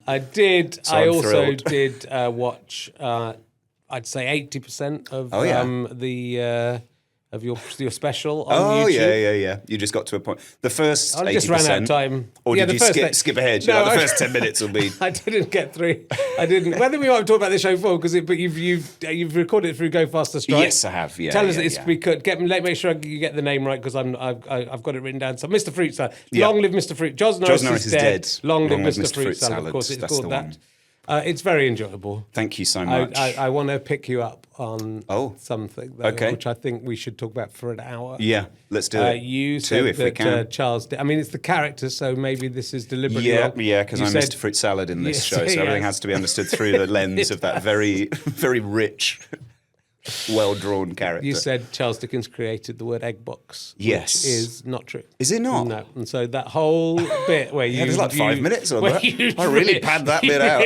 I did. So I I'm also thrilled. did watch. I'd say 80% of of your special on YouTube. Yeah. You just got to a point. The first 80%. I just ran out of time. Or Yeah, did you the first skip ahead? No, The first 10 minutes will be... I didn't get through. I didn't. Whether we might have talked about this show before, but you've recorded it through Go Faster Strike. Yes, I have. Yeah. Tell us it's because make sure you get the name right because I've got it written down. So Mr. Fruit Salad. Long live Mr. Fruit. Joz Norris is dead. Long live Mr. Fruit Salad. Of course, it's That's called the that. one. It's very enjoyable. Thank you so much. I want to pick you up on something, though, Okay. which I think we should talk about for an hour. Yeah, let's do it. You Two, said if we that can. Charles... I mean, it's the character, so maybe this is deliberately wrong. Yeah, because I'm Mr. Fruit Salad in this show, so everything has to be understood through the lens of that very, very rich, well-drawn character. You said Charles Dickens created the word eggbox, Yes. which is not true. Is it not? No, and so that whole bit where you... there's like 5 minutes on where that. you I really pad that bit out.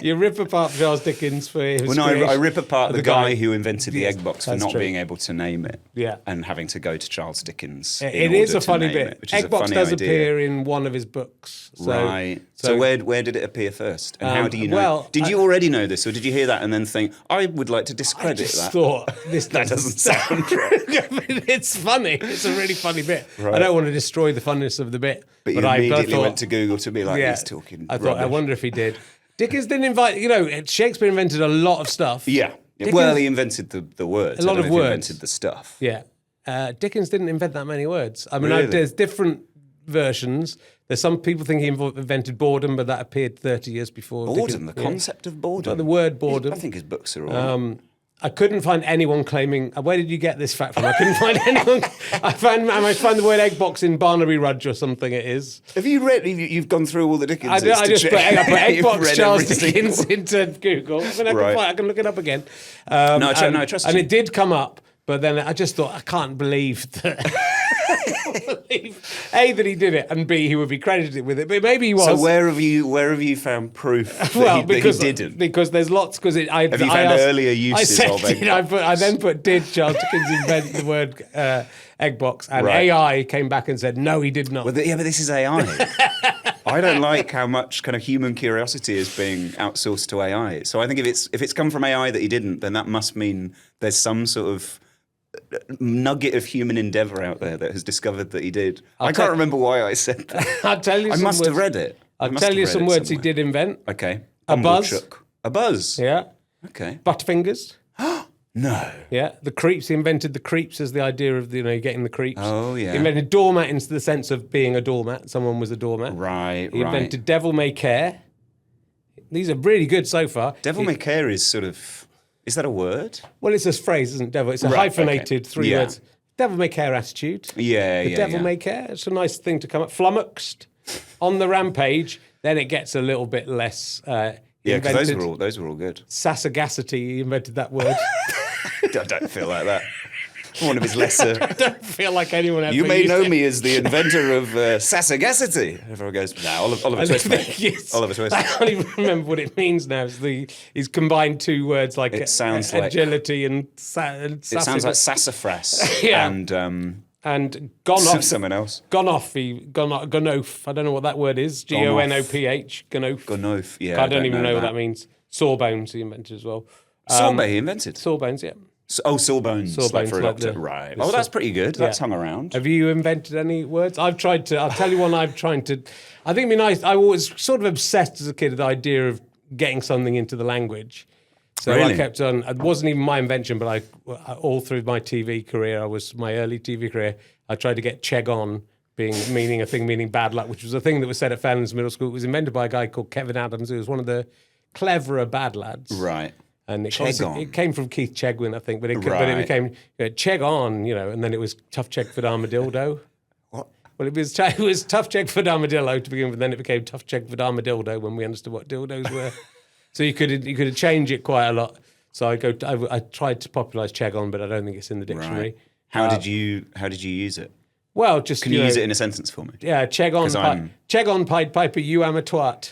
You rip apart Charles Dickens for his Well, no, creation. I rip apart the guy who invented the eggbox for that's not true. being able to name it. Yeah. And having to go to Charles Dickens. It is a funny name bit. It, which is a Eggbox funny does idea. appear in one of his books. Right. So where did it appear first? And how do you know? well, did you already know this, or did you hear that and then think, I would like to discredit I just that? thought this That doesn't sound right. It's funny. It's a really funny bit. Right. I don't want to destroy the funness of the bit. But you I immediately thought, went to Google to be like, he's talking I thought, I rubbish. wonder if he did. Dickens didn't invite, Shakespeare invented a lot of stuff. Yeah. Dickens- Well, he invented the words. A lot I don't of know if he words. invented the stuff. Yeah. Dickens didn't invent that many words. I mean, Really? there's different versions. There's some people think he invented boredom, but that appeared 30 years before. Boredom, Dickens. the concept of boredom. Well, the word boredom. I think his books are all I couldn't find anyone claiming. Where did you get this fact from? I couldn't find anyone. I might find the word eggbox in Barnaby Rudge or something. It is. Have you read? You've gone through all the Dickens. I just put You've eggbox read Charles every single Dickens into Google. I mean, I can look it up again. No, I trust and you. it did come up, but then I just thought I can't believe that. A, that he did it, and B, he would be credited with it. But maybe he was. So where have you found proof that, that he didn't? Because there's lots. Because have you found earlier uses of eggbox? I then put, did Charles Dickens invent the word eggbox? And Right. AI came back and said, no, he did not. Well, but this is AI. I don't like how much kind of human curiosity is being outsourced to AI. So I think if it's come from AI that he didn't, then that must mean there's some sort of nugget of human endeavour out there that has discovered that he did. I can't remember why I said that. I'll tell you. I must have read it. I'll tell you some words he did invent. Okay. A buzz. Bumblechook. A buzz. Yeah. Okay. Butterfingers. No. Yeah. The creeps. He invented the creeps as the idea of getting the creeps. Oh, yeah. He invented doormat in the sense of being a doormat. Someone was a doormat. Right. He invented devil may care. These are really good so far. Devil may care is sort of. Is that a word? Well, it's a phrase, isn't devil? It's a Right, hyphenated okay. 3 Yeah. words. Devil may care attitude. Yeah, The yeah. devil yeah. may care. It's a nice thing to come up. Flummoxed. On the rampage. Then it gets a little bit less. Yeah, because those were all good. Sassagacity. He invented that word. I don't feel like that. One of his lesser. I don't feel like anyone ever You may used know it. me as the inventor of sassagacity. Everyone goes, nah, Oliver Twist, mate. Yes. Oliver Twist. I can't even remember what it means now. He's combined two words like It sounds like- agility and It sounds like sassafras Yeah. and gone off. someone else. Gonof. I don't know what that word is. Gonoph. Gonof. Gonof, yeah. I don't even know what that means. Sawbones he invented as well. Sorbet he invented. Sawbones, yeah. Sawbones. Like for a like doctor. the- Right. the Oh, that's pretty good. That's hung around. Have you invented any words? I'll tell you one I've tried to. I think it'd be nice. I was sort of obsessed as a kid with the idea of getting something into the language. So I Really? kept on. It wasn't even my invention, but all through my TV career, my early TV career, I tried to get cheg on meaning bad luck, which was a thing that was said at Fallon's Middle School. It was invented by a guy called Kevin Adams, who was one of the cleverer bad lads. Right. And it Cheg-on. came from Keith Chegwin, I think, but it Right. became Cheg on, and then it was Tough Cheg for Armadillo. What? Well, it was Tough Cheg for Armadillo to begin with, then it became Tough Cheg for Armadildo when we understood what dildos were. So you could change it quite a lot. So I tried to popularise Cheg on, but I don't think it's in the dictionary. Right. How did you use it? Well, just Can you use it in a sentence for me? Yeah, Cheg on, Pied Piper, you am a twat.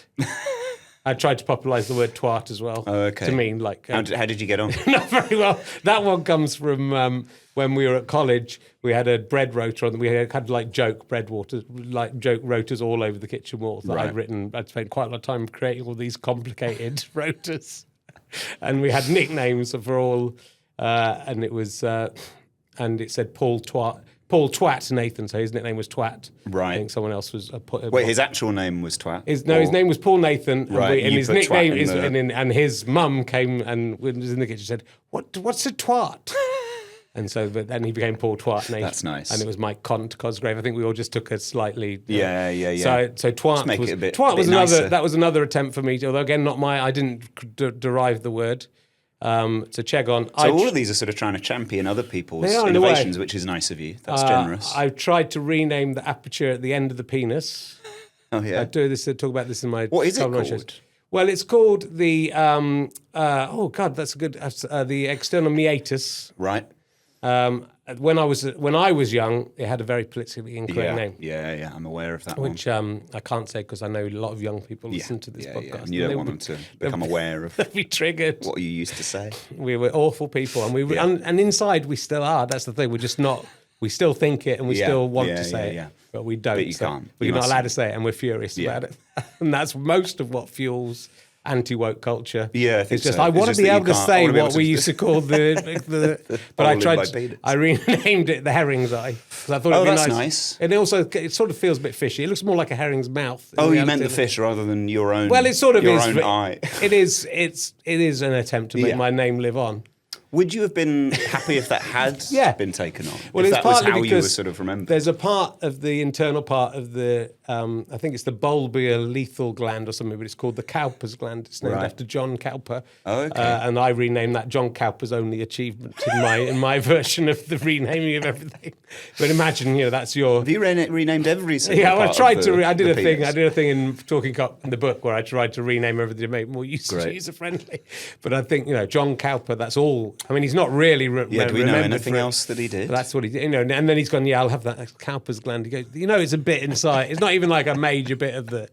I tried to popularise the word twat as well. Oh, okay. To mean like... How did you get on? Not very well. That one comes from when we were at college. We had a bread rotor on. We had like joke rotors all over the kitchen walls that I'd written. I'd spent quite a lot of time creating all these complicated rotors, and we had nicknames for all. And it was and it said Paul Twat Nathan. So his nickname was Twat. Right. I think someone else was. Wait, his actual name was Twat. His name was Paul Nathan. Right, And you his put nickname twat is, in and his mum came and was in the kitchen said, "What's a twat?" And so, but then he became Paul Twat Nathan. That's nice. And it was Mike Cosgrave. I think we all just took a slightly. Yeah. So Twat make was it a bit another. nicer. That was another attempt for me. Although again, not my. I didn't derive the word. To check on. So all of these are sort of trying to champion other people's They are, in a innovations, way. which is nice of you. That's generous. I've tried to rename the aperture at the end of the penis. Oh yeah. I talk about this in my. What is it television called? shows. Well, it's called the. Oh God, that's a good. The external meatus. Right. When I was young, it had a very politically incorrect name. Yeah. I'm aware of that Which I can't say because I know a lot of young people listen to this podcast. Yeah. And you don't want them to become aware of They'll be triggered. what you used to say. We were awful people, and and inside we still are. That's the thing. We're just not. We still think it, and we still want to say it, but we don't. But you can't. We're You not allowed to mustn't. say it, and we're furious about it. And that's most of what fuels anti-woke culture. Yeah, I think it's just so. I It's want to just be that you able to can't- I say wanna be able what to- we used to call the but I Hole in tried. my penis. I renamed it the herring's eye because I thought Oh, it'd be that's nice. nice. And it sort of feels a bit fishy. It looks more like a herring's mouth. Oh, in you meant reality. the fish rather than your own. Well, it sort of your is. own but eye. It is. It is an attempt to make Yeah. my name live on. Would you have been happy if that had been taken on? Well, if it's that was partly how because you were sort of remembered. there's a part of the internal part of the, I think it's the bulbar lethal gland or something, but it's called the Cowper's gland. It's named Right. after John Cowper. Oh, okay. And I renamed that John Cowper's only achievement in my version of the renaming of everything. But imagine, that's your. Have you renamed every single Yeah, part I tried of to. I did the a thing. penis? I did a thing in Talking Cop in the book where I tried to rename everything to make it more Great. user friendly. But I think John Cowper. That's all. I mean, he's not really. Do we know remembered anything for it. else that he did? But that's what he did. And then he's gone. Yeah, I'll have that Cowper's gland. He goes. It's a bit inside. It's not even like a major bit of the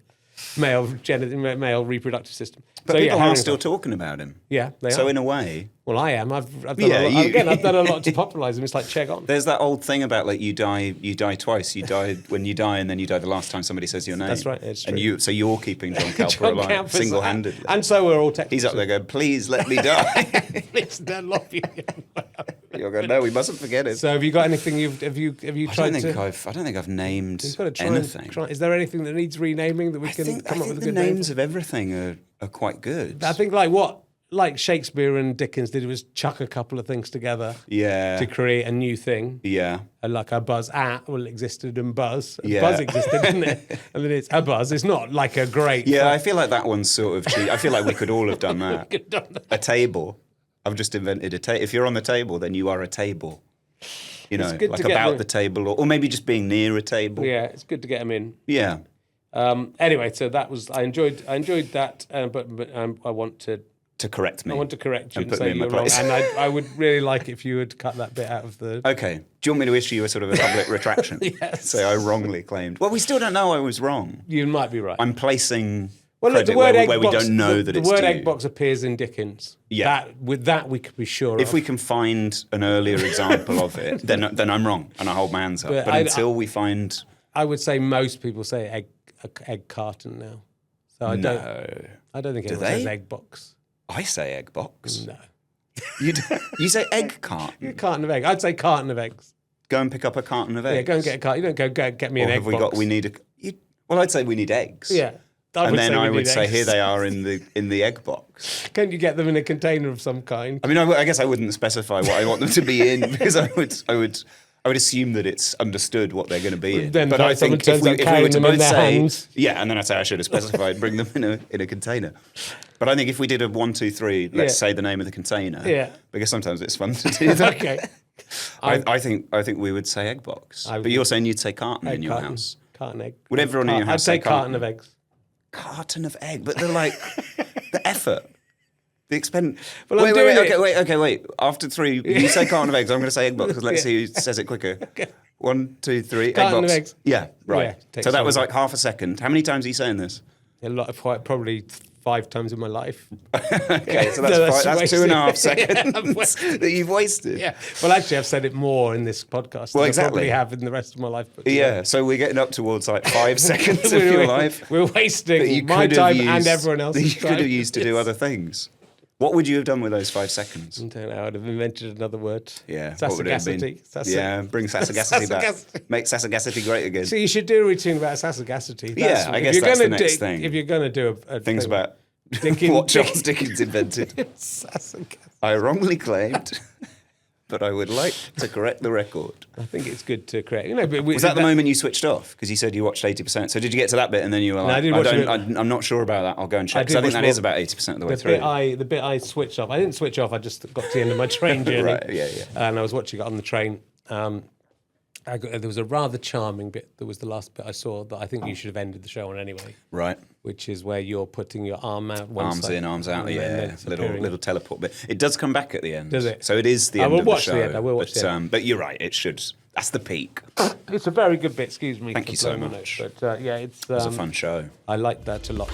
male reproductive system. But So, people are herring's still eye. talking about him. Yeah, they So are. in a way, Well, I am. I've done Yeah, a lot. you- Again, I've done a lot to popularise him. It's like check on. there's that old thing about like you die twice. You die when you die, and then you die the last time somebody says your name. That's right, it's And true. so you're keeping John Cowper John alive Cowper's single-handedly. and so we're all technically. He's up there going, "Please let me die." It's their lobby. You're going, "No, we mustn't forget it." So have you got anything have you I tried don't think to? I don't think I've named You've got to try anything. Is there anything that needs renaming that we I can think, come up with a the good name names for? of everything are quite good. I think like Shakespeare and Dickens did was chuck a couple of things together Yeah. to create a new thing. Yeah. Like a buzz existed and buzz. Yeah. Buzz existed, didn't it? And then it's a buzz. It's not like a great. Yeah, I feel like that one's sort of cheap. I feel like we could all have done that. Good done that. A table. I've just invented a table. If you're on the table, then you are a table. good Like to get about the- the table, or maybe just being near a table. Yeah, it's good to get them in. Yeah. Anyway, so that was I enjoyed that, but I want to correct me. I want to correct you And and, put say me in my you're wrong, place. and I would really like if you would cut that bit out of the. Okay. Do you want me to issue a sort of a public retraction? Yes. Say I wrongly claimed. Well, we still don't know I was wrong. You might be right. I'm placing Well, look, credit the word where egg we box, don't know the, that the it's word due. egg box appears in Dickens. Yeah. With that we could be sure. If we can find an earlier example of it, then I'm wrong and I hold my hands up. But But I- until we find I would say most people say egg carton now. So I don't think anyone says they? egg box. I say egg box. No, You say egg carton. a carton of eggs. I'd say carton of eggs. Go and pick up a carton of eggs. Yeah, go and get a carton. You don't go get me Or an egg have we box. got? We need a. Well, I'd say we need eggs. Yeah. And then I we would need say eggs. here they are in the egg box. Can't you get them in a container of some kind? I mean, I guess I wouldn't specify what I want them to be in because I would assume that it's understood what they're going to be in. Then but I someone think if turns we, up if we carrying were to them in both their say, hands. yeah, and then I'd say I should have specified, bring them in a container. But I think if we did a 1, 2, 3, let's say the name of the container. Yeah. Because sometimes it's fun to do that. Okay. I think we would say egg box. But you're saying you'd say carton in your Carton. house. Carton egg. Would everyone in your house I'd say say carton of eggs. Carton of egg, but they're like the effort, the expense. Well, I'm wait, doing it. wait. After 3, you say carton of eggs. I'm going to say egg box because let's see who says it quicker. 1, 2, 3, Carton egg box. of eggs. Yeah, right. Yeah, takes So that was some- like half a second. How many times are you saying this? A lot of probably 5 times in my life. Okay, so So that's that's 2.5 wasted. seconds that you've wasted. Yeah. Well, actually, I've said it more in this podcast Well, than exactly. I probably have in the rest of my life. But Yeah, so we're getting up towards like 5 seconds of your life We're that wasting you my could have time used, and everyone else's that you time. could have used to do other things. What would you have done with those 5 seconds? I don't know. I'd have invented another word. Yeah, what would it have been? Sassagacity. Yeah, bring sassagacity back. Sassagacity. Make sassagacity great again. So you should do a routine about sassagacity. Yeah, I guess that's the next thing. If you're going to do a Things thing, about Dickens- what Charles Dickens invented. Sassagacity. I wrongly claimed, but I would like to correct the record. I think it's good to create. But Was that the moment you switched off? Because you said you watched 80%. So did you get to that bit and then you were like, I did watch it. I'm not sure about that. I'll go and check. I Because I think did that watch is about 80% of the way The through. bit I switched off. I didn't switch off. I just got to the end of my train journey. Right, yeah. And I was watching it on the train. There was a rather charming bit. That was the last bit I saw that I think you should have ended the show on anyway. Right. Which is where you're putting your arm out one Arms side. in, arms out. and then Yeah, it's appearing. little teleport bit. It does come back at the end. Does it? So it is the I end will of the watch show. the end. I will watch the end. But you're right. It should. That's the peak. It's a very good bit. Excuse me. Thank for you so blowing my much. nose, But yeah, it's It was a fun show. I liked that a lot.